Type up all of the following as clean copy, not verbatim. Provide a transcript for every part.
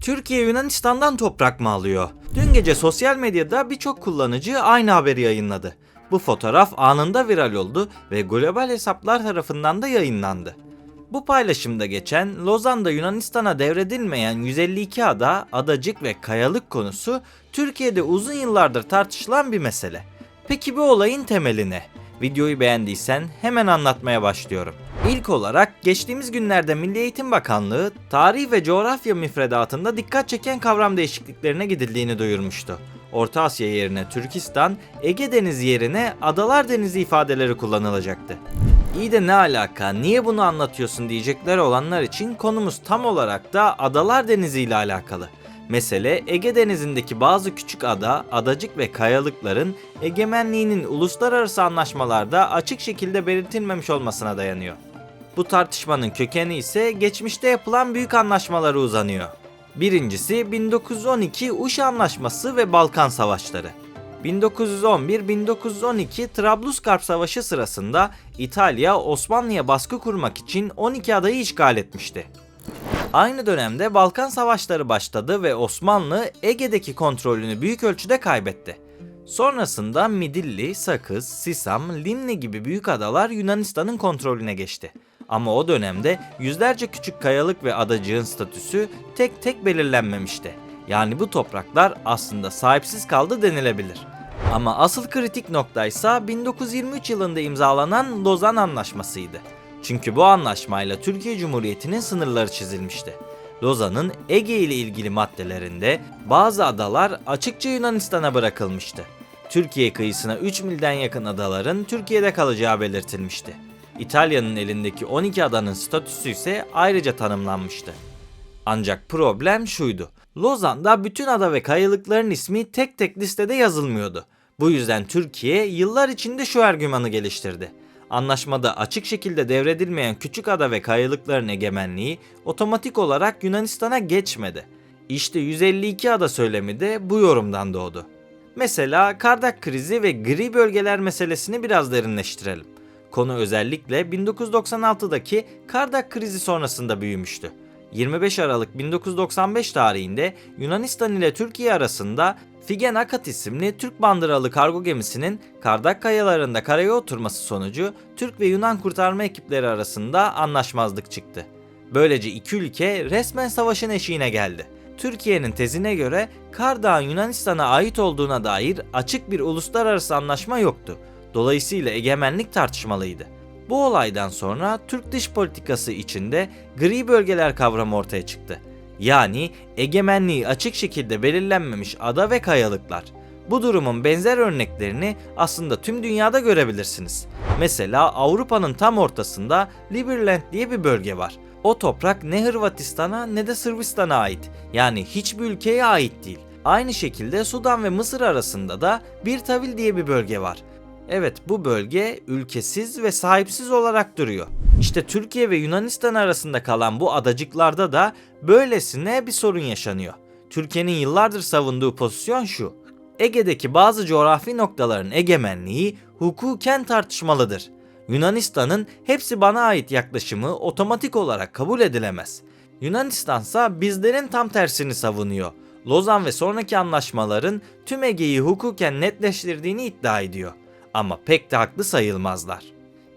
Türkiye Yunanistan'dan toprak mı alıyor? Dün gece sosyal medyada birçok kullanıcı aynı haberi yayınladı. Bu fotoğraf anında viral oldu ve global hesaplar tarafından da yayınlandı. Bu paylaşımda geçen Lozan'da Yunanistan'a devredilmeyen 152 ada, adacık ve kayalık konusu Türkiye'de uzun yıllardır tartışılan bir mesele. Peki bu olayın temeli ne? Videoyu beğendiysen hemen anlatmaya başlıyorum. İlk olarak geçtiğimiz günlerde Milli Eğitim Bakanlığı tarih ve coğrafya müfredatında dikkat çeken kavram değişikliklerine gidildiğini duyurmuştu. Orta Asya yerine Türkistan, Ege Denizi yerine Adalar Denizi ifadeleri kullanılacaktı. İyi de ne alaka, niye bunu anlatıyorsun diyecekler olanlar için konumuz tam olarak da Adalar Denizi ile alakalı. Mesele Ege Denizi'ndeki bazı küçük ada, adacık ve kayalıkların egemenliğinin uluslararası anlaşmalarda açık şekilde belirtilmemiş olmasına dayanıyor. Bu tartışmanın kökeni ise geçmişte yapılan büyük anlaşmalara uzanıyor. Birincisi 1912 Uşa Anlaşması ve Balkan Savaşları. 1911-1912 Trablusgarp Savaşı sırasında İtalya Osmanlı'ya baskı kurmak için 12 adayı işgal etmişti. Aynı dönemde Balkan Savaşları başladı ve Osmanlı Ege'deki kontrolünü büyük ölçüde kaybetti. Sonrasında Midilli, Sakız, Sisam, Limni gibi büyük adalar Yunanistan'ın kontrolüne geçti. Ama o dönemde yüzlerce küçük kayalık ve adacığın statüsü tek tek belirlenmemişti. Yani bu topraklar aslında sahipsiz kaldı denilebilir. Ama asıl kritik nokta ise 1923 yılında imzalanan Lozan Anlaşması'ydı. Çünkü bu anlaşmayla Türkiye Cumhuriyeti'nin sınırları çizilmişti. Lozan'ın Ege ile ilgili maddelerinde bazı adalar açıkça Yunanistan'a bırakılmıştı. Türkiye kıyısına 3 milden yakın adaların Türkiye'de kalacağı belirtilmişti. İtalya'nın elindeki 12 adanın statüsü ise ayrıca tanımlanmıştı. Ancak problem şuydu: Lozan'da bütün ada ve kayalıkların ismi tek tek listede yazılmıyordu. Bu yüzden Türkiye yıllar içinde şu argümanı geliştirdi: anlaşmada açık şekilde devredilmeyen küçük ada ve kayalıkların egemenliği otomatik olarak Yunanistan'a geçmedi. İşte 152 ada söylemi de bu yorumdan doğdu. Mesela Kardak krizi ve gri bölgeler meselesini biraz derinleştirelim. Konu özellikle 1996'daki Kardak krizi sonrasında büyümüştü. 25 Aralık 1995 tarihinde Yunanistan ile Türkiye arasında Figen Akat isimli Türk bandıralı kargo gemisinin Kardak kayalarında karaya oturması sonucu Türk ve Yunan kurtarma ekipleri arasında anlaşmazlık çıktı. Böylece iki ülke resmen savaşın eşiğine geldi. Türkiye'nin tezine göre Kardak'ın Yunanistan'a ait olduğuna dair açık bir uluslararası anlaşma yoktu. Dolayısıyla egemenlik tartışmalıydı. Bu olaydan sonra Türk dış politikası içinde gri bölgeler kavramı ortaya çıktı. Yani egemenliği açık şekilde belirlenmemiş ada ve kayalıklar. Bu durumun benzer örneklerini aslında tüm dünyada görebilirsiniz. Mesela Avrupa'nın tam ortasında Liberland diye bir bölge var. O toprak ne Hırvatistan'a ne de Sırbistan'a ait. Yani hiçbir ülkeye ait değil. Aynı şekilde Sudan ve Mısır arasında da Bir Tavil diye bir bölge var. Evet, bu bölge ülkesiz ve sahipsiz olarak duruyor. İşte Türkiye ve Yunanistan arasında kalan bu adacıklarda da böylesine bir sorun yaşanıyor. Türkiye'nin yıllardır savunduğu pozisyon şu: Ege'deki bazı coğrafi noktaların egemenliği hukuken tartışmalıdır. Yunanistan'ın hepsi bana ait yaklaşımı otomatik olarak kabul edilemez. Yunanistansa bizlerin tam tersini savunuyor. Lozan ve sonraki anlaşmaların tüm Ege'yi hukuken netleştirdiğini iddia ediyor. Ama pek de haklı sayılmazlar.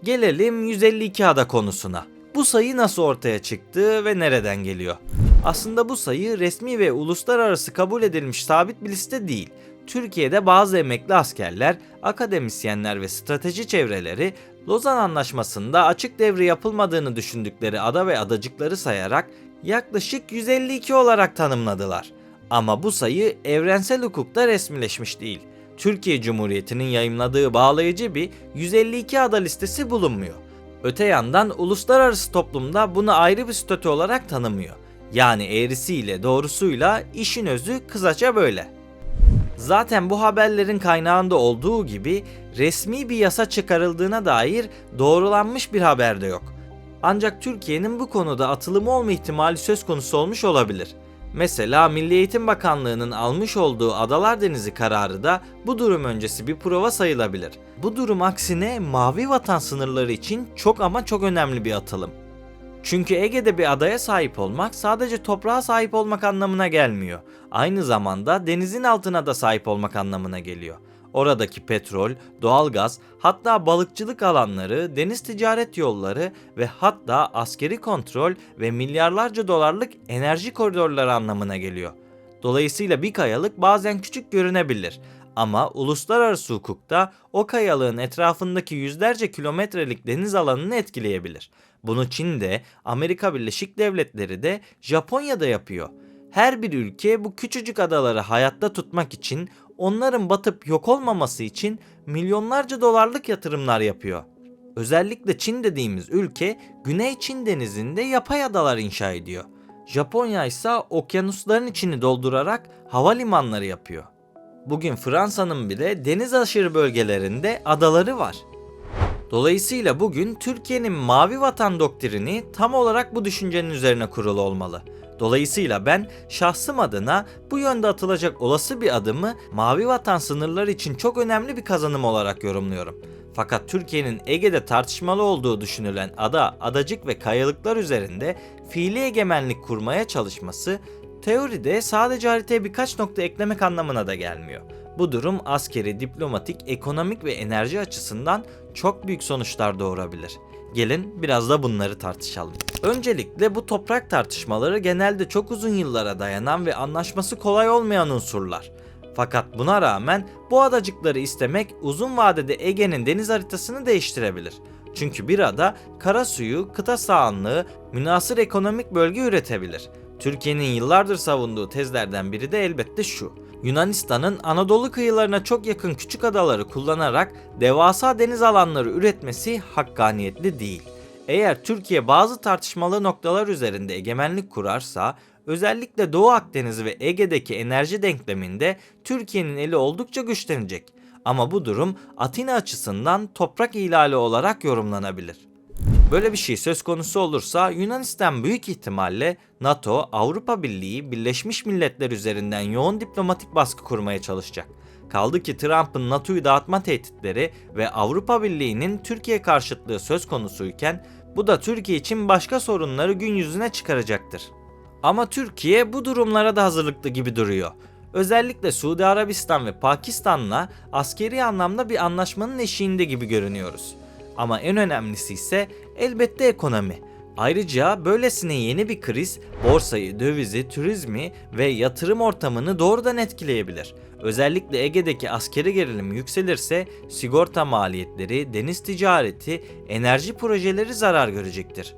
Gelelim 152 ada konusuna. Bu sayı nasıl ortaya çıktı ve nereden geliyor? Aslında bu sayı resmi ve uluslararası kabul edilmiş sabit bir liste değil. Türkiye'de bazı emekli askerler, akademisyenler ve strateji çevreleri Lozan Anlaşması'nda açık devri yapılmadığını düşündükleri ada ve adacıkları sayarak yaklaşık 152 olarak tanımladılar. Ama bu sayı evrensel hukukta resmileşmiş değil. Türkiye Cumhuriyeti'nin yayımladığı bağlayıcı bir 152 ada listesi bulunmuyor. Öte yandan uluslararası toplumda bunu ayrı bir statü olarak tanımıyor. Yani eğrisiyle doğrusuyla işin özü kısaca böyle. Zaten bu haberlerin kaynağında olduğu gibi resmi bir yasa çıkarıldığına dair doğrulanmış bir haber de yok. Ancak Türkiye'nin bu konuda atılımı olma ihtimali söz konusu olmuş olabilir. Mesela Milli Eğitim Bakanlığı'nın almış olduğu Adalar Denizi kararı da bu durum öncesi bir prova sayılabilir. Bu durum aksine Mavi Vatan sınırları için çok ama çok önemli bir atılım. Çünkü Ege'de bir adaya sahip olmak sadece toprağa sahip olmak anlamına gelmiyor. Aynı zamanda denizin altına da sahip olmak anlamına geliyor. Oradaki petrol, doğalgaz, hatta balıkçılık alanları, deniz ticaret yolları ve hatta askeri kontrol ve milyarlarca dolarlık enerji koridorları anlamına geliyor. Dolayısıyla bir kayalık bazen küçük görünebilir ama uluslararası hukukta o kayalığın etrafındaki yüzlerce kilometrelik deniz alanını etkileyebilir. Bunu Çin de, Amerika Birleşik Devletleri de, Japonya'da yapıyor. Her bir ülke bu küçücük adaları hayatta tutmak için, onların batıp yok olmaması için milyonlarca dolarlık yatırımlar yapıyor. Özellikle Çin dediğimiz ülke Güney Çin denizinde yapay adalar inşa ediyor. Japonya ise okyanusların içini doldurarak havalimanları yapıyor. Bugün Fransa'nın bile deniz aşırı bölgelerinde adaları var. Dolayısıyla bugün Türkiye'nin Mavi Vatan doktrini tam olarak bu düşüncenin üzerine kurulu olmalı. Dolayısıyla ben şahsım adına bu yönde atılacak olası bir adımı Mavi Vatan sınırları için çok önemli bir kazanım olarak yorumluyorum. Fakat Türkiye'nin Ege'de tartışmalı olduğu düşünülen ada, adacık ve kayalıklar üzerinde fiili egemenlik kurmaya çalışması teoride sadece haritaya birkaç nokta eklemek anlamına da gelmiyor. Bu durum askeri, diplomatik, ekonomik ve enerji açısından çok büyük sonuçlar doğurabilir. Gelin biraz da bunları tartışalım. Öncelikle bu toprak tartışmaları genelde çok uzun yıllara dayanan ve anlaşması kolay olmayan unsurlar. Fakat buna rağmen bu adacıkları istemek uzun vadede Ege'nin deniz haritasını değiştirebilir. Çünkü bir ada karasuyu, kıta sahanlığı, münhasır ekonomik bölge üretebilir. Türkiye'nin yıllardır savunduğu tezlerden biri de elbette şu: Yunanistan'ın Anadolu kıyılarına çok yakın küçük adaları kullanarak devasa deniz alanları üretmesi hakkaniyetli değil. Eğer Türkiye bazı tartışmalı noktalar üzerinde egemenlik kurarsa, özellikle Doğu Akdeniz ve Ege'deki enerji denkleminde Türkiye'nin eli oldukça güçlenecek. Ama bu durum Atina açısından toprak ihlali olarak yorumlanabilir. Böyle bir şey söz konusu olursa Yunanistan büyük ihtimalle NATO, Avrupa Birliği, Birleşmiş Milletler üzerinden yoğun diplomatik baskı kurmaya çalışacak. Kaldı ki Trump'ın NATO'yu dağıtma tehditleri ve Avrupa Birliği'nin Türkiye karşıtlığı söz konusuyken bu da Türkiye için başka sorunları gün yüzüne çıkaracaktır. Ama Türkiye bu durumlara da hazırlıklı gibi duruyor. Özellikle Suudi Arabistan ve Pakistan'la askeri anlamda bir anlaşmanın eşiğinde gibi görünüyoruz. Ama en önemlisi ise elbette ekonomi. Ayrıca böylesine yeni bir kriz borsayı, dövizi, turizmi ve yatırım ortamını doğrudan etkileyebilir. Özellikle Ege'deki askeri gerilim yükselirse sigorta maliyetleri, deniz ticareti, enerji projeleri zarar görecektir.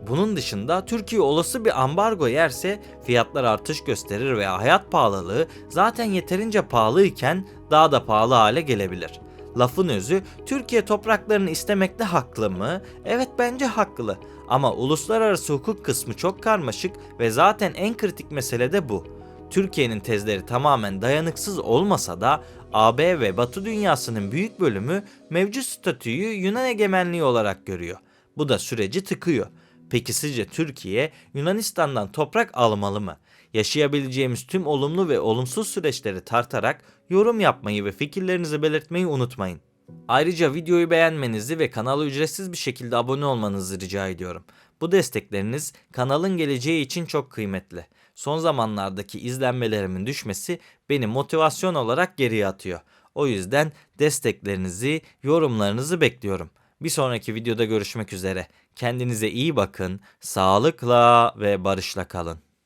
Bunun dışında Türkiye olası bir ambargo yerse fiyatlar artış gösterir ve hayat pahalılığı zaten yeterince pahalıyken daha da pahalı hale gelebilir. Lafın özü, Türkiye topraklarını istemekte haklı mı? Evet, bence haklı. Ama uluslararası hukuk kısmı çok karmaşık ve zaten en kritik mesele de bu. Türkiye'nin tezleri tamamen dayanıksız olmasa da AB ve Batı dünyasının büyük bölümü mevcut statüyü Yunan egemenliği olarak görüyor. Bu da süreci tıkıyor. Peki sizce Türkiye Yunanistan'dan toprak almalı mı? Yaşayabileceğimiz tüm olumlu ve olumsuz süreçleri tartarak yorum yapmayı ve fikirlerinizi belirtmeyi unutmayın. Ayrıca videoyu beğenmenizi ve kanala ücretsiz bir şekilde abone olmanızı rica ediyorum. Bu destekleriniz kanalın geleceği için çok kıymetli. Son zamanlardaki izlenmelerimin düşmesi beni motivasyon olarak geriye atıyor. O yüzden desteklerinizi, yorumlarınızı bekliyorum. Bir sonraki videoda görüşmek üzere. Kendinize iyi bakın, sağlıkla ve barışla kalın.